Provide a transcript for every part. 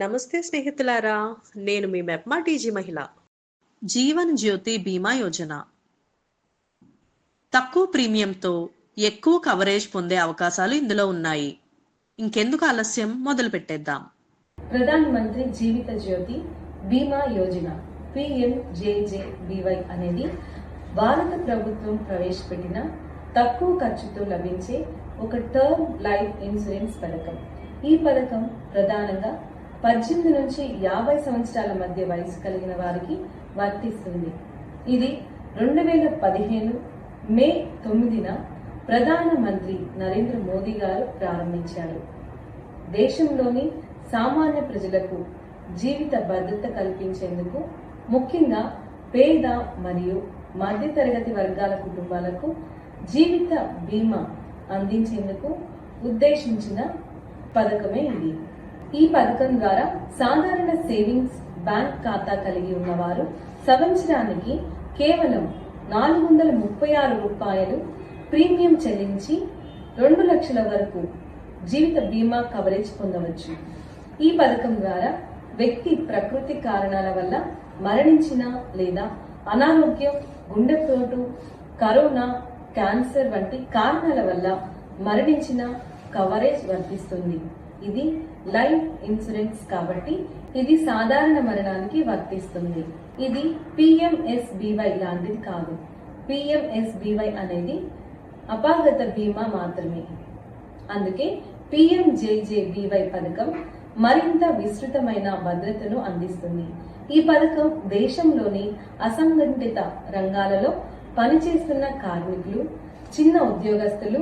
నమస్తే స్నేహితులారా, నేను మీ మెప్మా టీజీ మహిళ. జీవన్ జ్యోతి బీమా యోజన తక్కువ ప్రీమియంతో ఎక్కువ కవరేజ్ పొందే అవకాశాలు ఇందులో ఉన్నాయి. ఇంకెందుకు ఆలస్యం, మొదలు పెట్టేద్దాం. ప్రధాన మంత్రి జీవిత జ్యోతి బీమా యోజన PMJJBY అనేది భారత ప్రభుత్వం ప్రవేశపెట్టిన తక్కువ ఖర్చుతో లభించే ఒక టర్మ్ లైఫ్ ఇన్సూరెన్స్ పథకం. ఈ పథకం ప్రధానంగా 18 నుంచి 50 సంవత్సరాల మధ్య వయసు కలిగిన వారికి వర్తిస్తుంది. ఇది 2015 మే 9న ప్రధాన మంత్రి నరేంద్ర మోదీ గారు ప్రారంభించారు. దేశంలోని సామాన్య ప్రజలకు జీవిత భద్రత కల్పించేందుకు, ముఖ్యంగా పేద మరియు మధ్యతరగతి వర్గాల కుటుంబాలకు జీవిత బీమా అందించేందుకు ఉద్దేశించిన పథకమే ఇది. ఈ పథకం ద్వారా సాధారణ సేవింగ్స్ బ్యాంక్ ఖాతా కలిగి ఉన్నవారు సంవత్సరానికి కేవలం 436 రూపాయలు ప్రీమియం చెల్లించి 2 లక్షల వరకు జీవిత బీమా కవరేజ్ పొందవచ్చు. ఈ పథకం ద్వారా వ్యక్తి ప్రకృతి కారణాల వల్ల మరణించిన లేదా అనారోగ్యం, గుండెపోటు, కరోనా, క్యాన్సర్ వంటి కారణాల వల్ల మరణించిన కవరేజ్ వర్తిస్తుంది. ఇది లైఫ్ ఇన్సూరెన్స్ కాబట్టి ఇది సాధారణ మరణానికి వర్తిస్తుంది. ఇది PMSBY లాంటిది కాదు. PMSBY అనేది అపాగత బీమా మాత్రమే. అందుకే PMJJBY పథకం మరింత విస్తృతమైన భద్రతను అందిస్తుంది. ఈ పథకం దేశంలోని అసంఘటిత రంగాలలో పనిచేస్తున్న కార్మికులు, చిన్న ఉద్యోగస్తులు,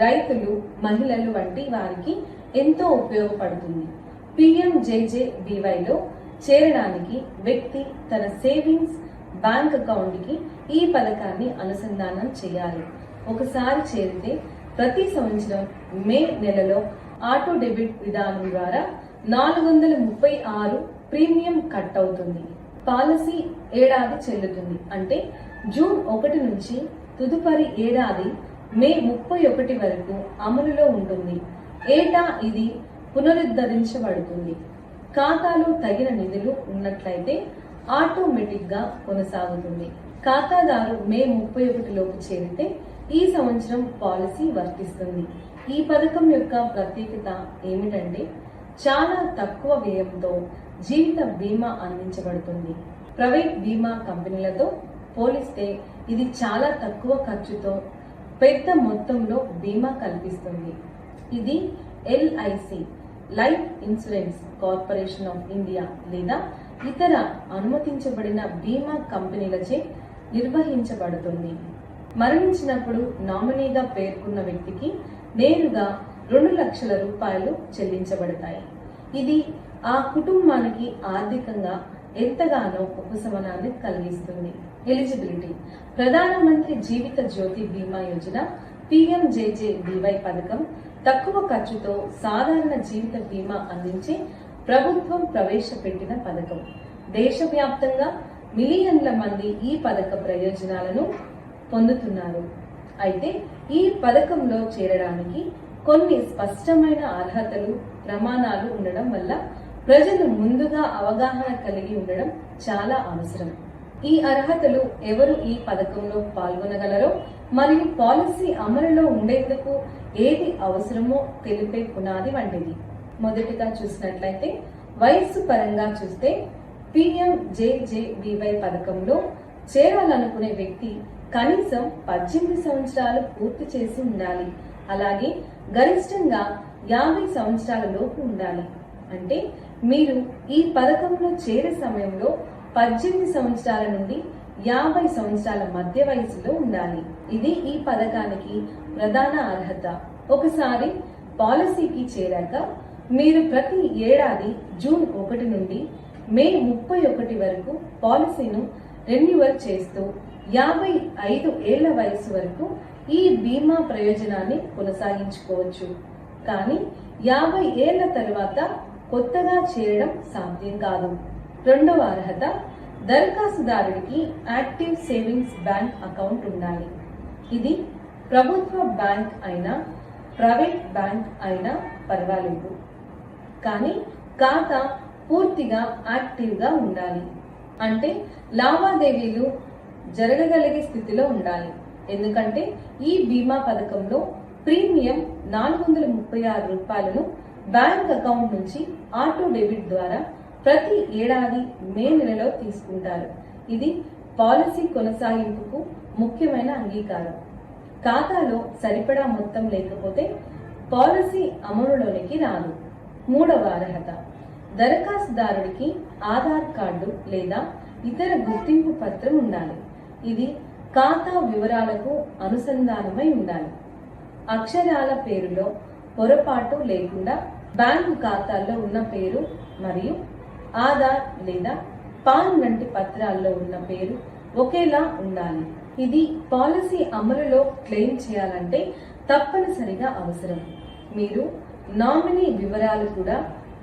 రైతులు, మహిళలు వంటి వారికి ఎంతో ఉపయోగపడుతుంది. PMJJBYలో చేరడానికి వ్యక్తి తన సేవింగ్స్ బ్యాంక్ అకౌంట్కి ఈ పథకాన్ని అనుసంధానం చేయాలి. ఒకసారి చేరితే ప్రతి సంవత్సరం మే నెలలో ఆటో డెబిట్ విధానం ద్వారా 436 ప్రీమియం కట్ అవుతుంది. పాలసీ ఏడాది చెల్లుతుంది. అంటే జూన్ 1 నుంచి తదుపరి ఏడాది మే 31 వరకు అమలులో ఉంటుంది. ఏటా ఇది పునరుద్ధరించబడుతుంది. ఖాతాలో తగిన నిధులు ఉన్నట్లయితే ఆటోమేటిక్ గా కొనసాగుతుంది. ఖాతాదారు మే 31 లోపు చేరితే ఈ సంవత్సరం పాలసీ వర్తిస్తుంది. ఈ పథకం యొక్క ప్రత్యేకత ఏమిటంటే చాలా తక్కువ వ్యయంతో జీవిత బీమా అందించబడుతుంది. ప్రైవేట్ బీమా కంపెనీలతో పోలిస్తే ఇది చాలా తక్కువ ఖర్చుతో పెద్ద మొత్తంలో బీమా కల్పిస్తుంది. ఇది LIC life insurance corporation of India లేదా ఇతర అనుమతించబడిన బీమా కంపెనీలచే నిర్వహించబడుతుంది. మరణించినప్పుడు నామినీగా పేర్కొన్న వ్యక్తికి నేరుగా 2 లక్షల రూపాయలు చెల్లించబడతాయి. ఇది ఆ కుటుంబానికి ఆర్థికంగా ఎంతగానో ఉపశమనాన్ని కలిగిస్తుంది. ఎలిజిబిలిటీ: ప్రధానమంత్రి జీవిత జ్యోతి బీమా యోజన PMJJBY పథకం తక్కువ ఖర్చుతో సాధారణ జీవిత బీమా అందించే ప్రభుత్వం ప్రవేశపెట్టిన పథకం. దేశవ్యాప్తంగా మిలియన్ల మంది ఈ పథక ప్రయోజనాలను పొందుతున్నారు. అయితే ఈ పథకంలో చేరడానికి కొన్ని స్పష్టమైన అర్హతలు, ప్రమాణాలు ఉండడం వల్ల ప్రజలు ముందుగా అవగాహన కలిగి ఉండడం చాలా అవసరం. ఈ అర్హతలు ఎవరు ఈ పథకంలో పాల్గొనగలరో మరియు పాలసీ అమలులో ఉండేందుకు ఏది అవసరమో తెలిపే పునాది వంటిది. మొదటిగా చూసినట్లయితే వయస్సు పరంగా చూస్తే PMJJBY పథకంలో చేరాలనుకునే వ్యక్తి కనీసం 18 సంవత్సరాలు పూర్తి చేసి ఉండాలి. అలాగే గరిష్టంగా 50 సంవత్సరాల లోపు ఉండాలి. అంటే మీరు ఈ పథకంలో చేరే సమయంలో 18 సంవత్సరాల నుండి 50 సంవత్సరాల మధ్య వయసులో ఉండాలి. ఇది ఈ పథకానికి ప్రధాన అర్హత. ఒకసారి పాలసీకి చేరాక మీరు ప్రతి ఏడాది జూన్ 1 నుండి మే 31 వరకు పాలసీను రెన్యువల్ చేస్తూ 55 ఏళ్ల వయసు వరకు ఈ బీమా ప్రయోజనాన్ని కొనసాగించుకోవచ్చు. కానీ 50 ఏళ్ల తర్వాత కొత్తగా చేరడం సాధ్యం కాదు. రెండవ అర్హత: దరఖాస్తుదారుడికి యాక్టివ్ సేవింగ్స్ బ్యాంక్ అకౌంట్ ఉండాలి. ఇది ప్రభుత్వ బ్యాంక్ అయినా ప్రైవేట్ బ్యాంక్ అయినా పర్వాలేదు. కానీ ఖాతా పూర్తిగా యాక్టివ్గా ఉండాలి. అంటే లావాదేవీలు జరగగలిగే స్థితిలో ఉండాలి. ఎందుకంటే ఈ బీమా పథకంలో ప్రీమియం 436 రూపాయలను బ్యాంక్ అకౌంట్ నుంచి ఆటో డెబిట్ ద్వారా ప్రతి ఏడాది మే నెలలో తీసుకుంటారు. ఇది పాలసీ కొనసాగింపుకు ముఖ్యమైన అంగీకారం. ఖాతాలో సరిపడా మొత్తం లేకపోతే పాలసీ అమలులోనికి రాదు. మూడవ అర్హత, దరఖాస్తుదారుడికి ఆధార్ కార్డు లేదా ఇతర గుర్తింపు పత్రం ఉండాలి. ఇది ఖాతా వివరాలకు అనుసంధానమై ఉండాలి. అక్షరాల పేరులో పొరపాటు లేకుండా బ్యాంకు ఖాతాల్లో ఉన్న పేరు మరియు ఆధార్ లేదా పాన్ వంటి పత్రాల్లో ఉన్న పేరు ఒకేలా ఉండాలి. ఇది పాలసీ అమలులో క్లెయిమ్ చేయాలంటే తప్పనిసరిగా అవసరం. మీరు నామినీ వివరాలు కూడా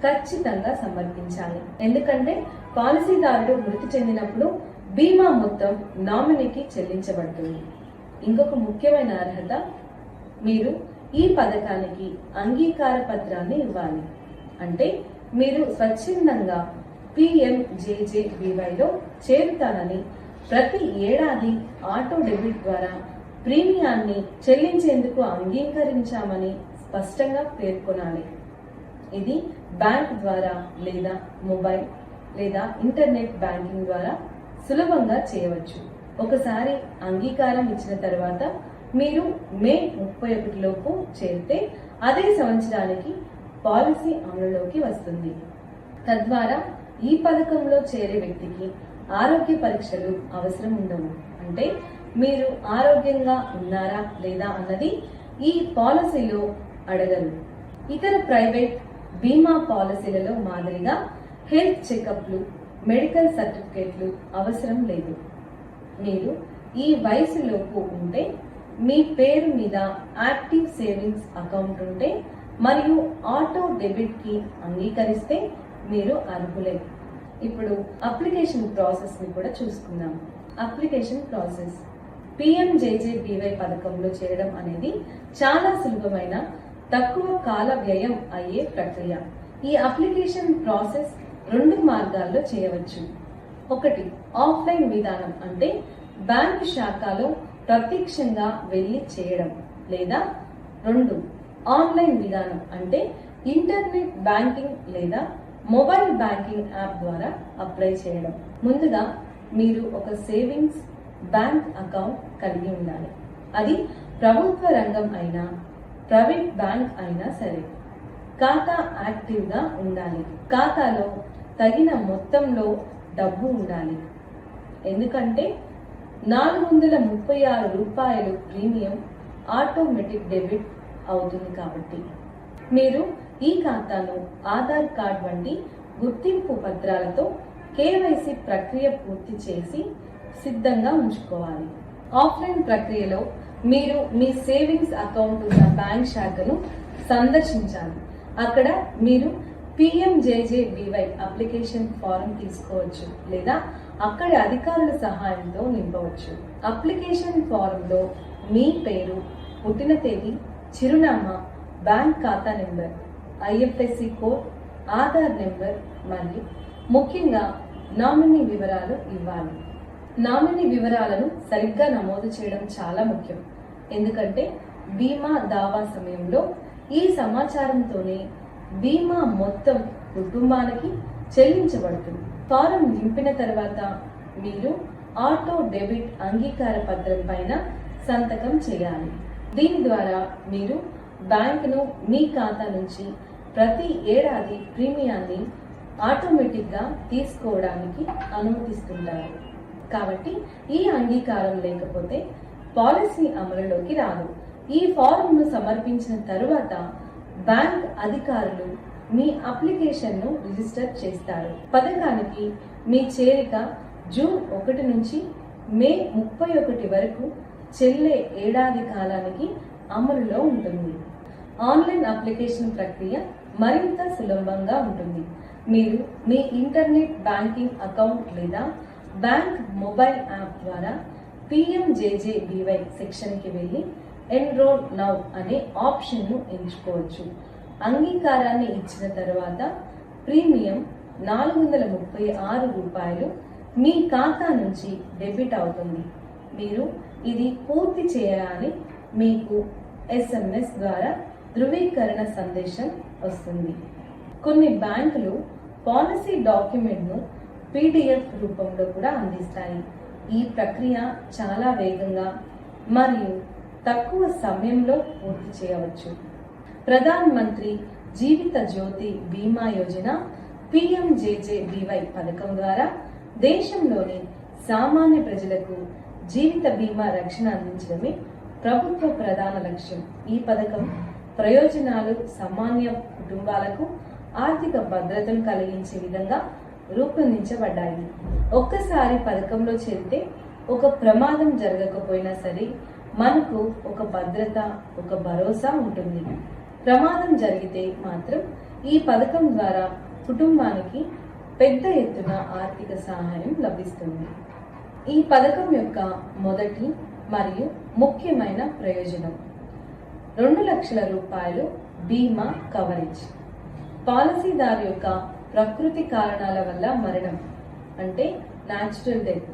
ఖచ్చితంగా సమర్పించాలి. ఎందుకంటే పాలసీదారుడు మృతి చెందినప్పుడు బీమా మొత్తం నామినీకి చెల్లించబడుతుంది. ఇంకొక ముఖ్యమైన అర్హత, మీరు ఈ పథకానికి అంగీకార పత్రాన్ని ఇవ్వాలి. అంటే మీరు స్వచ్ఛందంగా PMJJBYలో చేరుతానని, ప్రతి ఏడాది ఆటో డెబిట్ ద్వారా ప్రీమియాన్ని చెల్లించేందుకు అంగీకరించామని స్పష్టంగా పేర్కొనాలి. ఇది బ్యాంక్ ద్వారా లేదా మొబైల్ లేదా ఇంటర్నెట్ బ్యాంకింగ్ ద్వారా సులభంగా చేయవచ్చు. ఒకసారి అంగీకారం ఇచ్చిన తర్వాత మీరు మే 31 లోపు చేరితే అదే సంవత్సరానికి పాలసీ అమలులోకి వస్తుంది. తద్వారా ఈ పథకంలో చేరే వ్యక్తికి ఆరోగ్య పరీక్షలు అవసరం ఉండవు. అంటే మీరు ఆరోగ్యంగా ఉన్నారా లేదా అన్నది ఈ పాలసీలో అడగరు. ఇతర ప్రైవేట్ బీమా పాలసీలలో మాదిరిగా హెల్త్ చెకప్లు, మెడికల్ సర్టిఫికేట్లు అవసరం లేదు. మీరు ఈ వయసులోపు ఉంటే, మీ పేరు మీద యాక్టివ్ సేవింగ్స్ అకౌంట్ ఉంటే మరియు ఆటో డెబిట్ కి అంగీకరిస్తే మీరు అర్హులే. ఇప్పుడు అప్లికేషన్ ప్రాసెస్ ని కూడా చూసుకుందాం. అప్లికేషన్ ప్రాసెస్, PMJJBY పథకంలో చేరడం అనేది చాలా సులభమైన, తక్కువ కాల వ్యయం అయ్యే ప్రక్రియ. ఈ అప్లికేషన్ ప్రాసెస్ 2 మార్గాల్లో చేయవచ్చు. ఒకటి, ఆఫ్లైన్ విధానం, అంటే బ్యాంకు శాఖలో ప్రత్యక్షంగా వెళ్లి చేయడం. లేదా 2, ఆన్లైన్ విధానం, అంటే ఇంటర్నెట్ బ్యాంకింగ్ లేదా మొబైల్ బ్యాంకింగ్ యాప్ ద్వారా అప్లై చేయడం. ముందుగా మీరు ఒక సేవింగ్స్ బ్యాంక్ అకౌంట్ కలిగి ఉండాలి. అది ప్రభుత్వ రంగం అయినా ప్రైవేట్ బ్యాంక్ అయినా సరే. ఖాతా యాక్టివ్ గా ఉండాలి. ఖాతాలో తగిన మొత్తంలో డబ్బు ఉండాలి. ఎందుకంటే 436 రూపాయలు ప్రీమియం ఆటోమేటిక్ డెబిట్ అవుతుంది కాబట్టి. మీరు ఈ ఖాతాను ఆధార్ కార్డ్ వంటి గుర్తింపు పత్రాలతో KYC ప్రక్రియ పూర్తి చేసి సిద్ధంగా ఉంచుకోవాలి. ఆఫ్లైన్ ప్రక్రియలో మీరు మీ సేవింగ్స్ అకౌంట్ ఉన్న బ్యాంక్ శాఖను సందర్శించాలి. అక్కడ మీరు PMJJBY అప్లికేషన్ ఫారం తీసుకోవచ్చు లేదా అక్కడి అధికారుల సహాయంతో నింపవచ్చు. అప్లికేషన్ ఫారంలో మీ పేరు, పుట్టిన తేదీ, చిరునామా, బ్యాంక్ ఖాతా number, IFSC code, Aadhaar number మరియు ముఖ్యంగా నామినీ వివరాలు ఇవ్వాలి. నామినీ వివరాలను సరిగ్గా నమోదు చేయడం చాలా ముఖ్యం. ఎందుకంటే బీమా దావా సమయంలో ఈ సమాచారంతోనే బీమా మొత్తం కుటుంబానికి చెల్లించబడుతుంది. ఫారం నింపిన తర్వాత మీరు ఆటో డెబిట్ అంగీకార పత్రం పైన సంతకం చేయాలి. దీని ద్వారా మీరు బ్యాంకును మీ ఖాతా నుంచి ప్రతి ఏడాది ప్రీమియాన్ని ఆటోమేటిక్ గా తీసుకోవడానికి అనుమతిస్తుంటారు. కాబట్టి ఈ అంగీకారం లేకపోతే పాలసీ అమలులోకి రాదు. ఈ ఫారంను సమర్పించిన తరువాత బ్యాంక్ అధికారులు మీ అప్లికేషన్ను రిజిస్టర్ చేస్తారు. పథకానికి మీ చేరిక జూన్ 1 నుంచి మే 31 వరకు చెల్లే ఏడాది కాలానికి అమలులో ఉంటుంది. ఆన్లైన్ అప్లికేషన్ ప్రక్రియ మరింత సులభంగా ఉంటుంది. మీరు మీ ఇంటర్నెట్ బ్యాంకింగ్ అకౌంట్ లేదా బ్యాంక్ మొబైల్ యాప్ ద్వారా PMJJBY సెక్షన్కి వెళ్ళి ఎన్రోల్ నౌ అనే ఆప్షన్ను ఎంచుకోవచ్చు. అంగీకారాన్ని ఇచ్చిన తర్వాత ప్రీమియం రూ. 436 మీ ఖాతా నుంచి డెబిట్ అవుతుంది. మీరు ఇది పూర్తి చేయాలని మీకు SMS ద్వారా ధృవీకరణ సందేశం వస్తుంది. కొన్ని బ్యాంకులు పాలసీ డాక్యుమెంట్ను PDF రూపంలో కూడా అందిస్తాయి. ఈ ప్రక్రియ చాలా వేగంగా మరియు తక్కువ సమయంలో పూర్తి చేయవచ్చు. ప్రధాన్ మంత్రి జీవిత జ్యోతి బీమా యోజన PMJJBY పథకం ద్వారా దేశంలోని సామాన్య ప్రజలకు జీవిత బీమా రక్షణ అందించడమే ప్రభుత్వ ప్రధాన లక్ష్యం. ఈ పథకం ప్రయోజనాలు సామాన్య కుటుంబాలకు ఆర్థిక భద్రతను కలిగించే విధంగా రూపొందించబడ్డాయి. ఒక్కసారి పథకంలో చేరితే ఒక ప్రమాదం జరగకపోయినా సరే మనకు ఒక భద్రత, ఒక భరోసా ఉంటుంది. ప్రమాదం జరిగితే మాత్రం ఈ పథకం ద్వారా కుటుంబానికి పెద్ద ఎత్తున ఆర్థిక సహాయం లభిస్తుంది. ఈ పథకం యొక్క మొదటి మరియు ముఖ్యమైన ప్రయోజనం 2 లక్షల రూపాయలు బీమా కవరేజ్. పాలసీదారు యొక్క ప్రకృతి కారణాల వల్ల మరణం అంటే న్యాచురల్ డెత్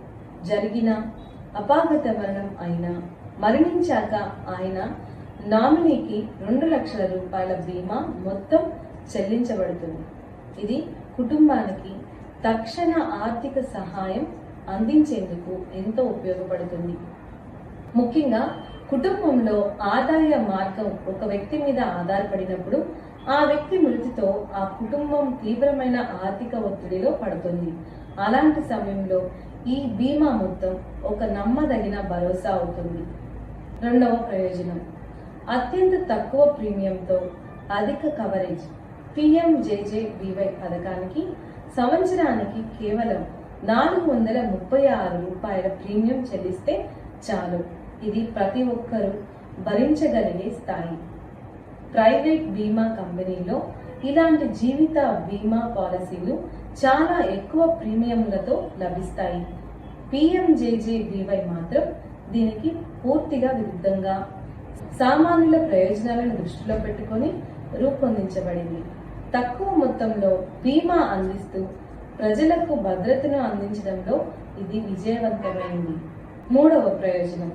జరిగిన, అపాఘాత మరణం అయినా, మరణించాక ఆయన నామినీకి 2 లక్షల రూపాయల బీమా మొత్తం చెల్లించబడుతుంది. ఇది కుటుంబానికి తక్షణ ఆర్థిక సహాయం అందించేందుకు ఎంతో ఉపయోగపడుతుంది. ముఖ్యంగా కుటుంబంలో ఆదాయ మార్గం ఒక వ్యక్తి మీద ఆధారపడినప్పుడు ఆ వ్యక్తి మృతితో ఆ కుటుంబం తీవ్రమైన ఆర్థిక ఒత్తిడిలో పడుతుంది. అలాంటి సమయంలో ఈ బీమా మొత్తం ఒక నమ్మదగిన భరోసా అవుతుంది. రెండవ ప్రయోజనం అత్యంత తక్కువ ప్రీమియంతో అధిక కవరేజ్. PMJJBY పథకానికి సంవత్సరానికి కేవలం రూ. 436 ప్రీమియం చెల్లిస్తే చాలు. ఇది ప్రతి ఒక్కరూ భరించగలిగే స్థాయి. ప్రైవేట్ బీమా కంపెనీలో ఇలాంటి జీవిత బీమా పాలసీలు చాలా ఎక్కువ ప్రీమియంలతో లభిస్తాయి. PMJJBY మాత్రం దీనికి పూర్తిగా విరుద్ధంగా సామాన్యుల ప్రయోజనాలను దృష్టిలో పెట్టుకొని రూపొందించబడింది. తక్కువ మొత్తంలో బీమా అందిస్తూ ప్రజలకు భద్రతను అందించడంలో ఇది విజయవంతమైంది. మూడవ ప్రయోజనం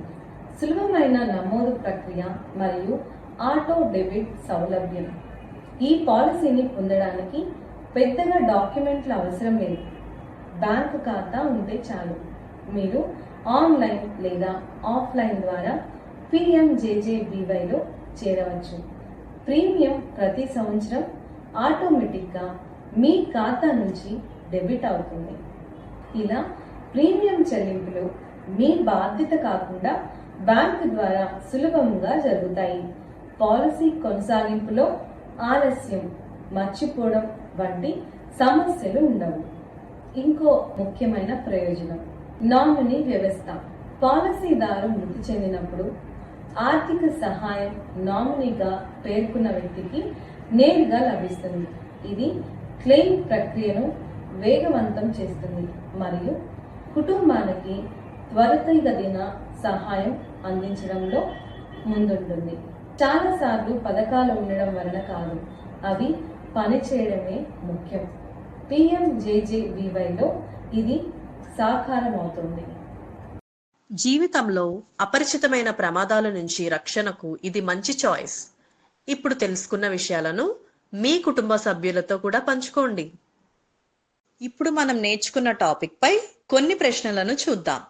సులభమైన నమోదు ప్రక్రియ మరియు ఆటో డెబిట్ సౌలభ్యం. ఈ పాలసీని పొందడానికి పెద్దగా డాక్యుమెంట్ల అవసరం లేదు. బ్యాంకు ఖాతా ఉంటే చాలు. మీరు ఆన్లైన్ లేదా ఆఫ్లైన్ ద్వారా PMJJBYలో చేరవచ్చు. ప్రీమియం ప్రతి సంవత్సరం ఆటోమేటిక్గా మీ ఖాతా నుంచి డెబిట్ అవుతుంది. ఇలా ప్రీమియం చెల్లింపులు మీ బాధ్యత కాకుండా బ్యాంకు ద్వారా సులభంగా జరుగుతాయి. పాలసీ కొనసాగింపులో ఆలస్యం, మర్చిపోవడం వంటి సమస్యలు ఉండవు. ఇంకో ముఖ్యమైన ప్రయోజనం నామినీ వ్యవస్థ. పాలసీదారు మృతి చెందినప్పుడు ఆర్థిక సహాయం నామినీగా పేర్కొన్న వ్యక్తికి నేరుగా లభిస్తుంది. ఇది క్లెయిమ్ ప్రక్రియను వేగవంతం చేస్తుంది మరియు కుటుంబానికి త్వరితగతిన సహాయం అందించడంలో ముందుంటుంది. చాలాసార్లు పథకాలు ఉండడం వలన కాదు, అవి పనిచేయడమే ముఖ్యం. PMJJBYలో ఇది సాకారం అవుతుంది. జీవితంలో అపరిచితమైన ప్రమాదాల నుంచి రక్షణకు ఇది మంచి చాయిస్. ఇప్పుడు తెలుసుకున్న విషయాలను మీ కుటుంబ సభ్యులతో కూడా పంచుకోండి. ఇప్పుడు మనం నేర్చుకున్న టాపిక్ పై కొన్ని ప్రశ్నలను చూద్దాం.